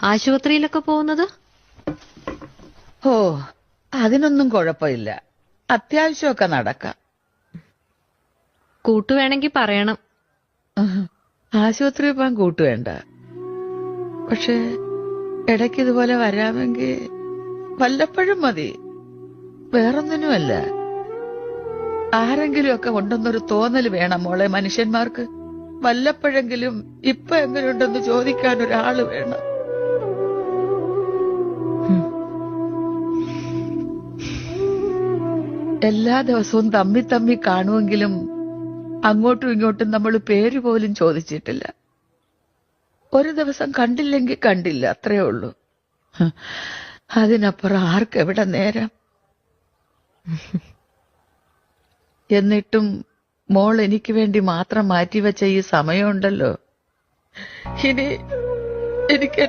ആശുപത്രിയിലൊക്കെ പോകുന്നത്? ഓ, അതിനൊന്നും കുഴപ്പമില്ല. അത്യാവശ്യമൊക്കെ നടക്കാം. കൂട്ടുവേണമെങ്കിൽ പറയണം. ആശുപത്രി പോകാൻ കൂട്ടുവേണ്ട. പക്ഷെ ഇടയ്ക്ക് ഇതുപോലെ വരാമെങ്കിൽ വല്ലപ്പോഴും മതി. വേറൊന്നിനുമല്ല. ആരെങ്കിലും ഒക്കെ ഉണ്ടെന്നൊരു തോന്നൽ വേണം മോളെ മനുഷ്യന്മാർക്ക്. വല്ലപ്പോഴെങ്കിലും ഇപ്പൊ എങ്ങനെയുണ്ടെന്ന് ചോദിക്കാൻ ഒരാള് വേണം. എല്ലാ ദിവസവും തമ്മി തമ്മി കാണുമെങ്കിലും അങ്ങോട്ടും ഇങ്ങോട്ടും നമ്മൾ പേര് പോലും ചോദിച്ചിട്ടില്ല. ഒരു ദിവസം കണ്ടില്ലെങ്കിൽ കണ്ടില്ല, അത്രേ ഉള്ളൂ. അതിനപ്പുറം ആർക്കെവിടെ നേരം? എന്നിട്ടും മോൾ എനിക്ക് വേണ്ടി മാത്രം മാറ്റിവെച്ച ഈ സമയമുണ്ടല്ലോ, ഇനി എനിക്ക്